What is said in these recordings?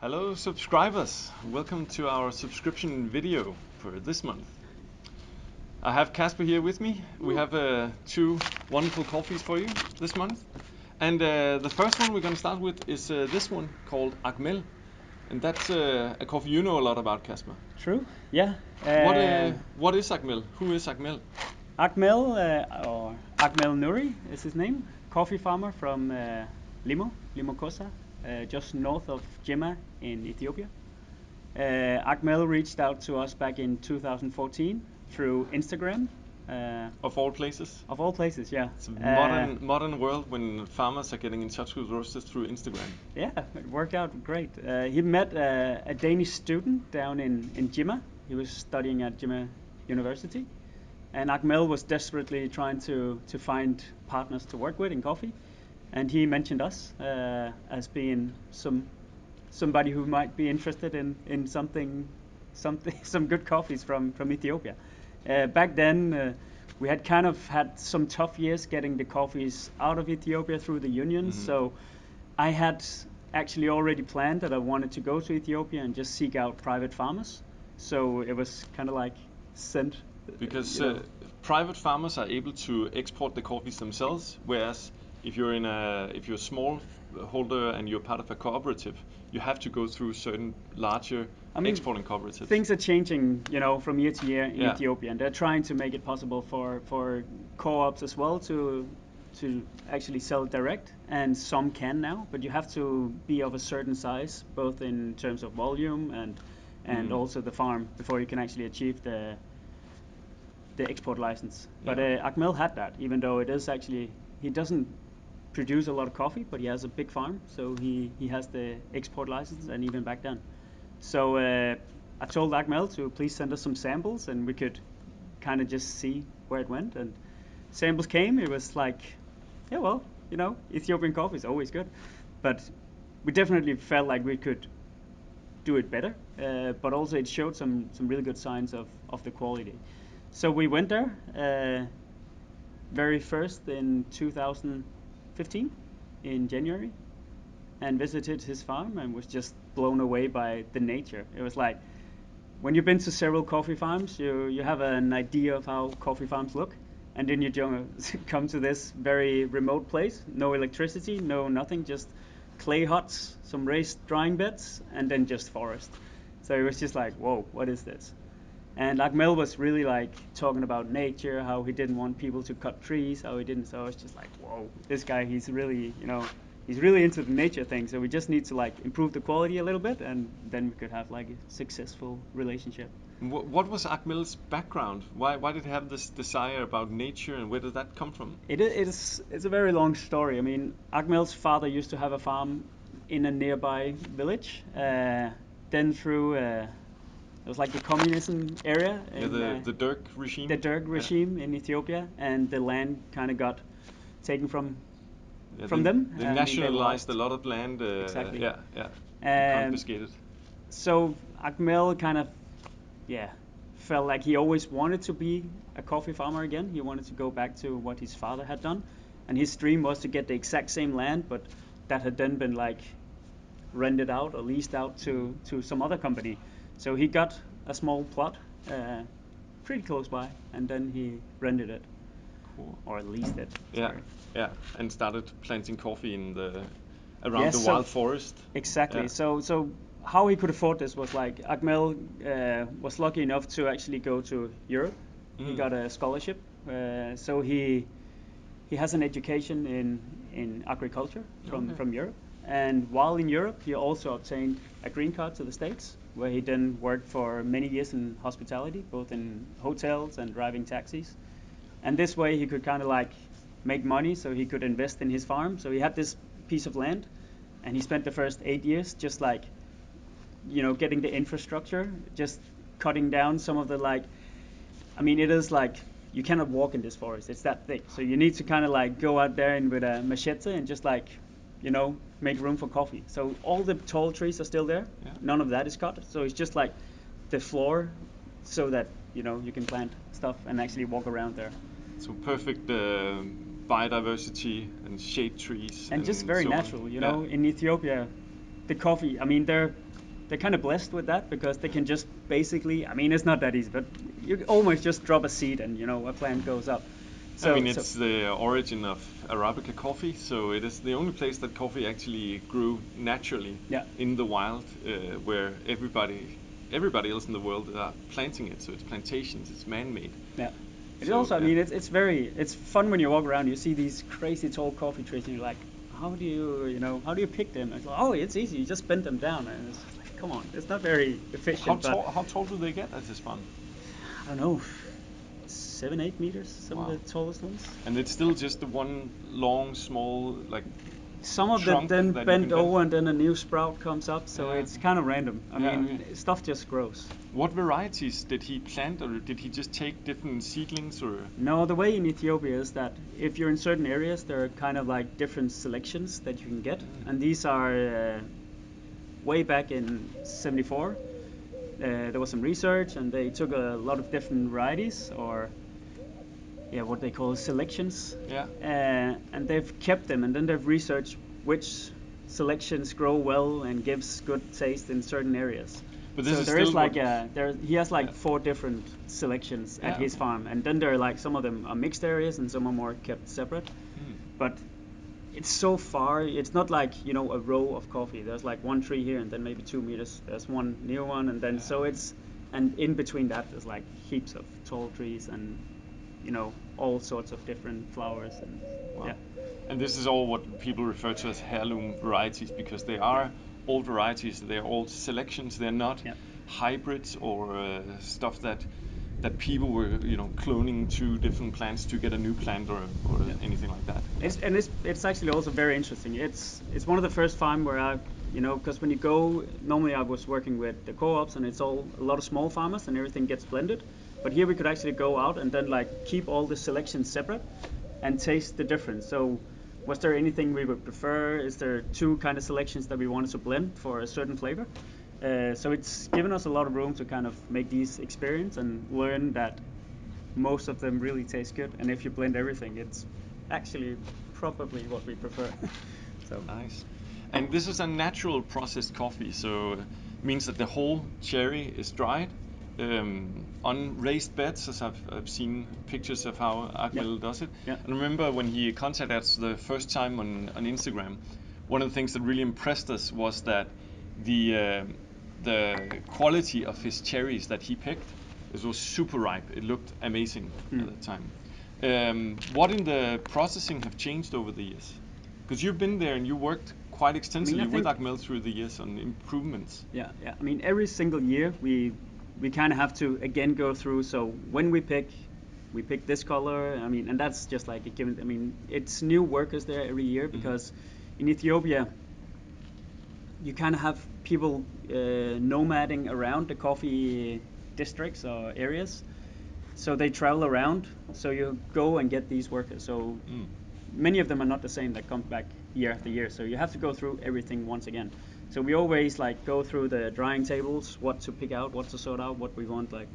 Hello subscribers, welcome to our subscription video for this month. I have Casper here with me. We have two wonderful coffees for you this month. And the first one we're going to start with is this one called Akmel. And that's a coffee you know a lot about, Casper. True, yeah. What is Akmel? Who is Akmel? Akmel, or Akmel Nuri is his name, coffee farmer from Limo Kosa, just north of Jimma in Ethiopia. Akmel reached out to us back in 2014 through Instagram. Of all places? Of all places, yeah. It's a modern world when farmers are getting in touch with roasters through Instagram. Yeah, it worked out great. He met a Danish student down in Jimma. He was studying at Jimma University. And Akmel was desperately trying to find partners to work with in coffee. And he mentioned us as being somebody who might be interested in some good coffees from Ethiopia. Back then, we had kind of had some tough years getting the coffees out of Ethiopia through the unions. So I had actually already planned that I wanted to go to Ethiopia and just seek out private farmers. So it was kind of like sent. Because private farmers are able to export the coffees themselves, whereas if you're a small holder and you're part of a cooperative, you have to go through certain larger exporting cooperatives. Things are changing, from year to year in Ethiopia, and they're trying to make it possible for co-ops as well to actually sell direct, and some can now, but you have to be of a certain size, both in terms of volume and also the farm, before you can actually achieve the export license. But Akmel had that, even though he doesn't produce a lot of coffee, but he has a big farm, so he has the export license, and even back then. So I told Akmel to please send us some samples, and we could kind of just see where it went. And samples came. It was like, yeah, well, Ethiopian coffee is always good, but we definitely felt like we could do it better. But also it showed some really good signs of the quality. So we went there very first in 2015 in January and visited his farm and was just blown away by the nature. It was like, when you've been to several coffee farms, you have an idea of how coffee farms look, and then you come to this very remote place, no electricity, no nothing, just clay huts, some raised drying beds, and then just forest. So it was just like, whoa, what is this? And Akmel was really like talking about nature, how he didn't want people to cut trees, how he didn't. So it's just like, whoa, this guy, he's really into the nature thing. So we just need to like improve the quality a little bit, and then we could have like a successful relationship. What was Akmel's background? Why did he have this desire about nature, and where did that come from? It's a very long story. I mean, Akmel's father used to have a farm in a nearby village. Then through it was like the communism area. The Derg regime. The Derg regime in Ethiopia, and the land kind of got taken from them. They nationalized a lot of land. Exactly. Yeah. Confiscated. So Akmel kind of, felt like he always wanted to be a coffee farmer again. He wanted to go back to what his father had done, and his dream was to get the exact same land, but that had then been like rented out or leased out to some other company. So he got a small plot pretty close by, and then he rented it. Cool. Or leased it. Yeah, and started planting coffee around the wild forest. Exactly. Yeah. So how he could afford this was like Akmel was lucky enough to actually go to Europe. He got a scholarship, so he has an education in agriculture from Europe. And while in Europe, he also obtained a green card to the States, where he then worked for many years in hospitality, both in hotels and driving taxis. And this way, he could kind of like make money, so he could invest in his farm. So he had this piece of land, and he spent the first 8 years just like, getting the infrastructure, just cutting down some of the it is like you cannot walk in this forest. It's that thick. So you need to kind of like go out there and with a machete and just like, make room for coffee. So all the tall trees are still there. Yeah. None of that is cut. So it's just like the floor, so that you can plant stuff and actually walk around there. So perfect biodiversity and shade trees. And just very natural. In Ethiopia, the coffee. There they're kind of blessed with that because they can just basically, I mean, it's not that easy, but you almost just drop a seed and a plant goes up. I mean, it's the origin of Arabica coffee, so it is the only place that coffee actually grew naturally in the wild, where everybody else in the world are planting it. So it's plantations, it's man-made. Yeah. It also, I mean, it's fun when you walk around. You see these crazy tall coffee trees, and you're like, how do you pick them? It's like, oh, it's easy. You just bend them down, and it's like, come on, it's not very efficient. How tall do they get at this farm? I don't know, 7, 8 meters, some of the tallest ones. And it's still just the one long, small, like. Some of them then bend over and then a new sprout comes up, so it's kind of random. I mean, stuff just grows. What varieties did he plant, or did he just take different seedlings, or? No, the way in Ethiopia is that if you're in certain areas, there are kind of like different selections that you can get, and these are way back in '74. There was some research, and they took a lot of different varieties, or what they call selections. And they've kept them, and then they've researched which selections grow well and gives good taste in certain areas. But this so is there is still like he has like 4 different selections at his farm, and then there are like some of them are mixed areas and some are more kept separate. But it's so far, it's not like a row of coffee. There's like 1 tree here, and then maybe 2 meters there's one new one, and then so it's, and in between that there's like heaps of tall trees and all sorts of different flowers. And and this is all what people refer to as heirloom varieties, because they are old varieties. They're old selections. They're not hybrids or stuff that people were cloning 2 different plants to get a new plant or anything like that. It's actually also very interesting. It's one of the first farm where I because when you go, normally I was working with the co-ops, and it's a lot of small farmers and everything gets blended. But here we could actually go out and then like keep all the selections separate and taste the difference. So was there anything we would prefer? Is there 2 kind of selections that we wanted to blend for a certain flavor? So it's given us a lot of room to kind of make these experience and learn that most of them really taste good. And if you blend everything, it's actually probably what we prefer. So nice. And this is a natural processed coffee, so it means that the whole cherry is dried on raised beds, as I've seen pictures of how Akmel does it. And I remember when he contacted us the first time on Instagram, one of the things that really impressed us was that the quality of his cherries that he picked, it was super ripe. It looked amazing at the time. What in the processing have changed over the years? Because you've been there and you worked quite extensively with Akmel through the years on improvements. Yeah. I mean, every single year we kind of have to again go through. So when we pick this color. I mean, and that's just like a given. I mean, it's new workers there every year because in Ethiopia you kind of have people nomading around the coffee districts or areas. So they travel around. So you go and get these workers. So many of them are not the same that come back year after year. So you have to go through everything once again. So we always like go through the drying tables, what to pick out, what to sort out, what we want, like,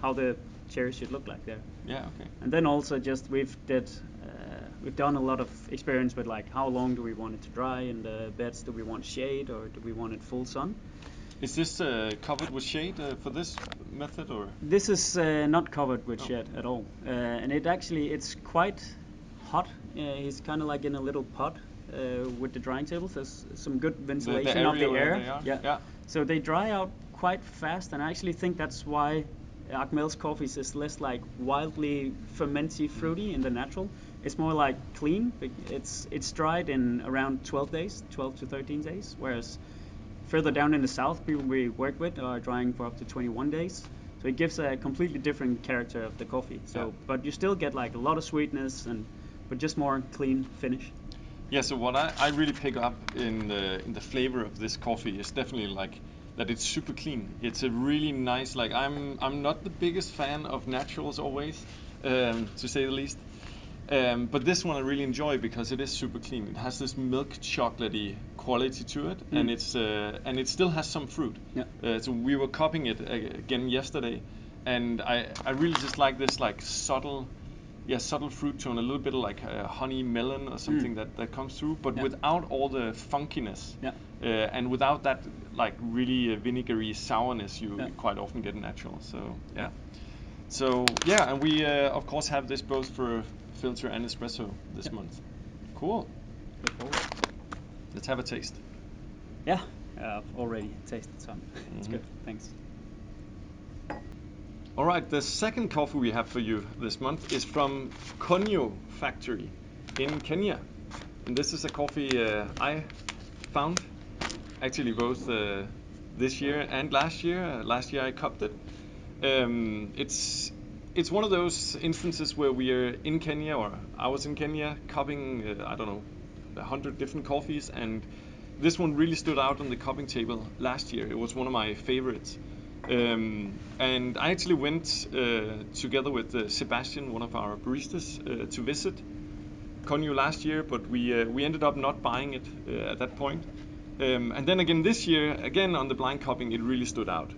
how the cherry should look like there. Yeah, okay. And then also just we've done a lot of experience with like how long do we want it to dry in the beds? Do we want shade or do we want it full sun? Is this covered with shade for this method, or? This is not covered with shade at all, and it's quite hot. He's kind of like in a little pot with the drying tables. There's some good ventilation of the air. Yeah. So they dry out quite fast, and I actually think that's why Akmel's coffees is less like wildly fermenty fruity in the natural. It's more like clean. It's dried in around 12 days, 12 to 13 days, whereas further down in the south, people we work with are drying for up to 21 days. So it gives a completely different character of the coffee. So, but you still get like a lot of sweetness but just more clean finish. Yeah. So what I really pick up in the flavor of this coffee is definitely like that it's super clean. It's a really nice, like I'm not the biggest fan of naturals always, to say the least. But this one I really enjoy because it is super clean. It has this milk chocolatey quality to it, and it still has some fruit. So we were cupping it again yesterday, and I really just like this like subtle fruit tone, a little bit of like honey melon or something that comes through, but without all the funkiness. and without that like really vinegary sourness, you quite often get natural. So yeah, and we of course have this both for filter and espresso this month. Cool. Look forward. Let's have a taste. Yeah, I've already tasted some. It's good. Thanks. All right, the second coffee we have for you this month is from Konyu factory in Kenya. And this is a coffee I found actually both this year and last year. Last year I cupped it. It's one of those instances where we are in Kenya, or I was in Kenya cupping, I don't know, 100 different coffees, and this one really stood out on the cupping table last year. It was one of my favorites. And I actually went together with Sebastian, one of our baristas, to visit Konyu last year, but we ended up not buying it at that point. And then again this year, again on the blind cupping, it really stood out.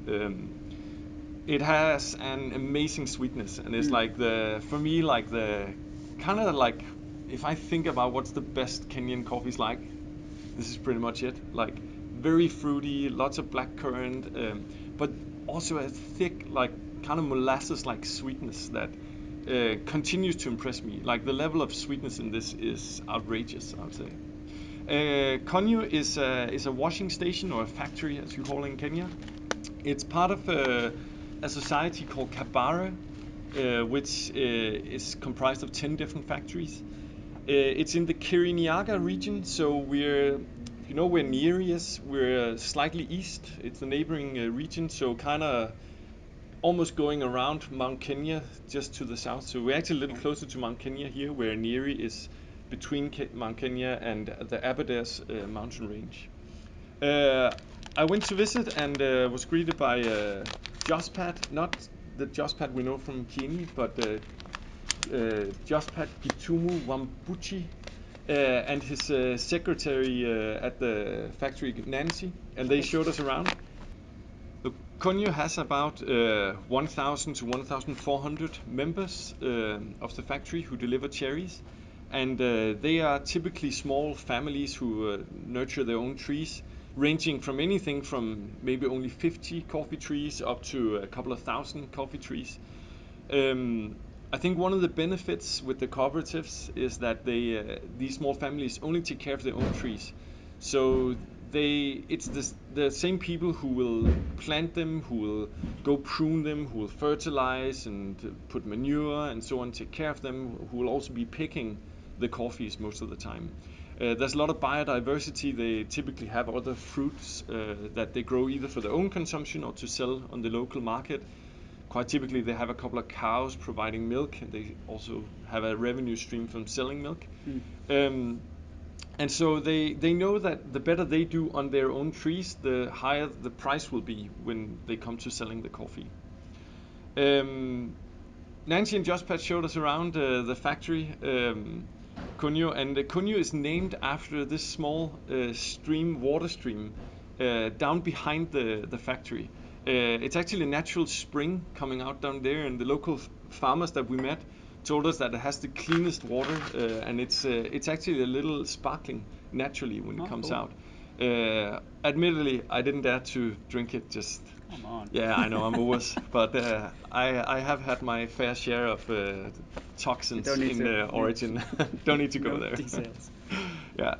It has an amazing sweetness, and it's like for me, like the kind of like, if I think about what's the best Kenyan coffees like, this is pretty much it. Like very fruity, lots of blackcurrant, but also a thick, like kind of molasses-like sweetness that continues to impress me. Like the level of sweetness in this is outrageous, I would say. Konyu is a washing station, or a factory as you call it in Kenya. It's part of a society called Kabara, which is comprised of 10 different factories. It's in the Kirinyaga region, so if you know where Nyeri is, we're slightly east. It's the neighboring region, so kind of almost going around Mount Kenya just to the south. So we're actually a little closer to Mount Kenya here, where Nyeri is between Mount Kenya and the Aberdares mountain range. I went to visit and was greeted by Jospat, not the Jospat we know from Kini, but Jospat Gitumu Wambuchi, and his secretary at the factory, Nancy, and they showed us around. Konyu has about 1,000 to 1,400 members of the factory who deliver cherries, and they are typically small families who nurture their own trees, ranging from anything from maybe only 50 coffee trees up to a couple of thousand coffee trees. I think one of the benefits with the cooperatives is that these small families only take care of their own trees. So it's the same people who will plant them, who will go prune them, who will fertilize and put manure and so on, take care of them, who will also be picking the coffees most of the time. There's a lot of biodiversity. They typically have other fruits that they grow either for their own consumption or to sell on the local market. Quite typically they have a couple of cows providing milk, and they also have a revenue stream from selling milk. And so they know that the better they do on their own trees, the higher the price will be when they come to selling the coffee. Nancy and Jospat showed us around the factory, Konyu, and Konyu is named after this small water stream down behind the factory. It's actually a natural spring coming out down there, and the local farmers that we met told us that it has the cleanest water, and it's actually a little sparkling naturally when it comes out. Admittedly, I didn't dare to drink it. Just come on. Yeah, I know I'm a wuss, but I have had my fair share of toxins in the origin. Don't need to go there. Details. Yeah.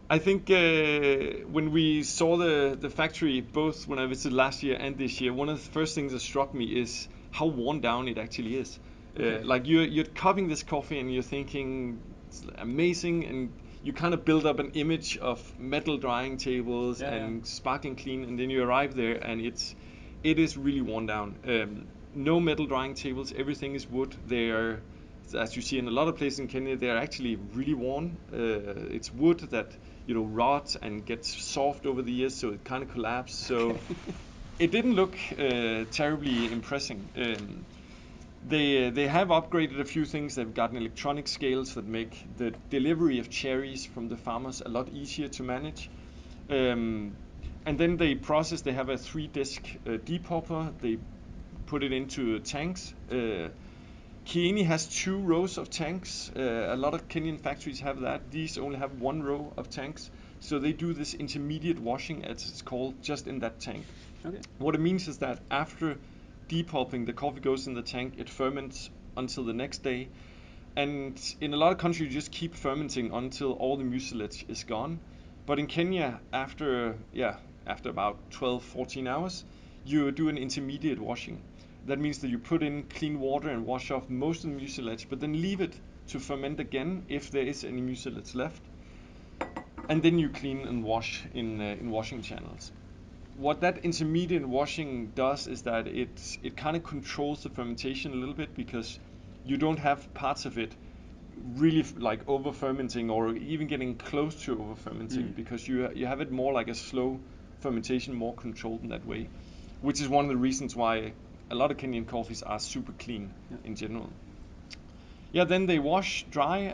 I think when we saw the factory, both when I visited last year and this year, one of the first things that struck me is how worn down it actually is. Like you're cupping this coffee and you're thinking it's amazing, and you kind of build up an image of metal drying tables and sparkling clean, and then you arrive there and it is really worn down. No metal drying tables, everything is wood. They are, as you see in a lot of places in Kenya, they are actually really worn. It's wood that rots and gets soft over the years, so it kind of collapsed. So it didn't look terribly impressive. They have upgraded a few things. They've gotten electronic scales that make the delivery of cherries from the farmers a lot easier to manage. And then they have a 3-disc depupper. They put it into tanks. Kieni has 2 rows of tanks. A lot of Kenyan factories have that. These only have 1 row of tanks. So they do this intermediate washing, as it's called, just in that tank. Okay. What it means is that after depulping, the coffee goes in the tank, it ferments until the next day. And in a lot of countries, you just keep fermenting until all the mucilage is gone. But in Kenya, after about 12, 14 hours, you do an intermediate washing. That means that you put in clean water and wash off most of the mucilage, but then leave it to ferment again if there is any mucilage left. And then you clean and wash in washing channels. What that intermediate washing does is that it kind of controls the fermentation a little bit, because you don't have parts of it really like over fermenting or even getting close to over fermenting, because you have it more like a slow fermentation, more controlled in that way, which is one of the reasons why a lot of Kenyan coffees are super clean in general. Yeah, then they wash dry.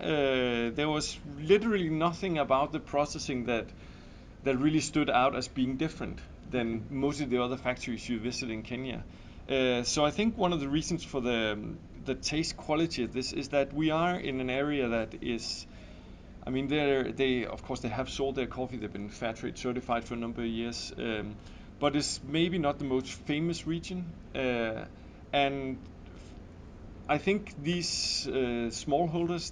There was literally nothing about the processing that really stood out as being different than most of the other factories you visit in Kenya. So I think one of the reasons for the taste quality of this is that we are in an area that is, I mean, they of course they have sold their coffee. They've been fair trade certified for a number of years, but it's maybe not the most famous region. And I think these smallholders,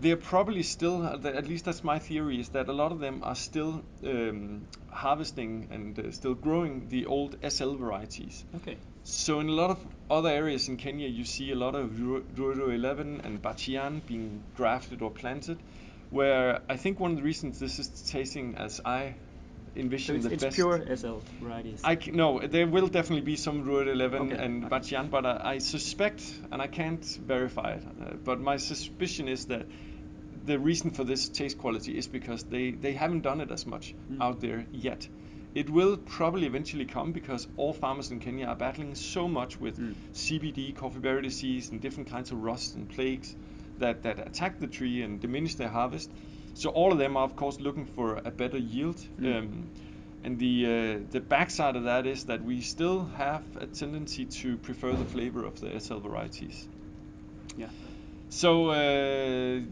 they're probably still, at least that's my theory, is that a lot of them are still harvesting and still growing the old SL varieties. Okay. So in a lot of other areas in Kenya, you see a lot of Ruido 11 and Bachian being grafted or planted, where I think one of the reasons this is tasting as I envision So the it's best. pure SL varieties. No, there will definitely be some Ruido 11 Okay, and okay. Bachian, but I suspect, and I can't verify it, but my suspicion is that the reason for this taste quality is because they haven't done it as much out there yet. It will probably eventually come, because all farmers in Kenya are battling so much with CBD, coffee berry disease, and different kinds of rust and plagues that attack the tree and diminish their harvest. So all of them are, of course, looking for a better yield. And the backside of that is that we still have a tendency to prefer the flavor of the SL varieties. Yeah. So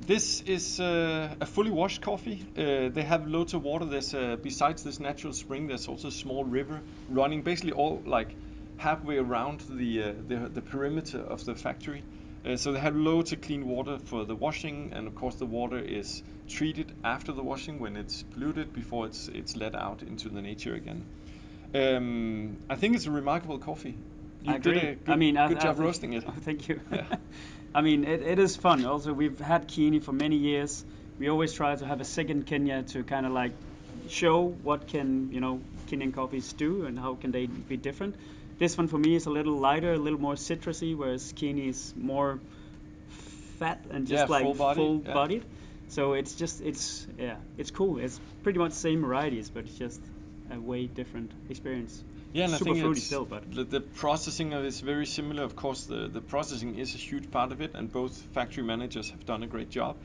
this is a fully washed coffee. They have loads of water. There's besides this natural spring, there's also a small river running basically all like halfway around the perimeter of the factory. So they have loads of clean water for the washing, and of course the water is treated after the washing when it's polluted before it's let out into the nature again. I think it's a remarkable coffee. You I agree. did a good job I think, roasting it. Oh, thank you. Yeah. I mean, it is fun. Also, we've had Kenya for many years. We always try to have a second Kenya to kind of like show what can, Kenyan coffees do and how can they be different. This one for me is a little lighter, a little more citrusy, whereas Kenya is more fat and just like full-bodied. So it's cool. It's pretty much same varieties, but it's just a way different experience. Yeah, and Super I think fruity still, but the processing of it is very similar. Of course, the processing is a huge part of it, and both factory managers have done a great job.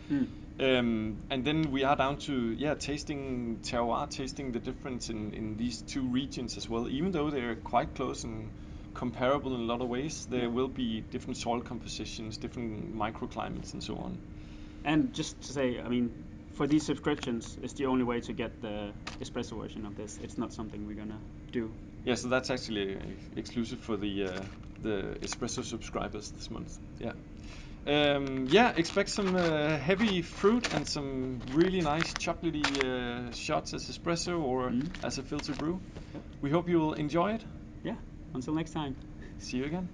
And then we are down to tasting terroir, tasting the difference in these two regions as well. Even though they're quite close and comparable in a lot of ways, there will be different soil compositions, different microclimates, and so on. And just to say, I mean, for these subscriptions, it's the only way to get the espresso version of this. It's not something we're gonna do. Yeah, so that's actually exclusive for the espresso subscribers this month. Yeah. Expect some heavy fruit and some really nice chocolatey shots as espresso or as a filter brew. Yep. We hope you will enjoy it. Yeah. Until next time. See you again.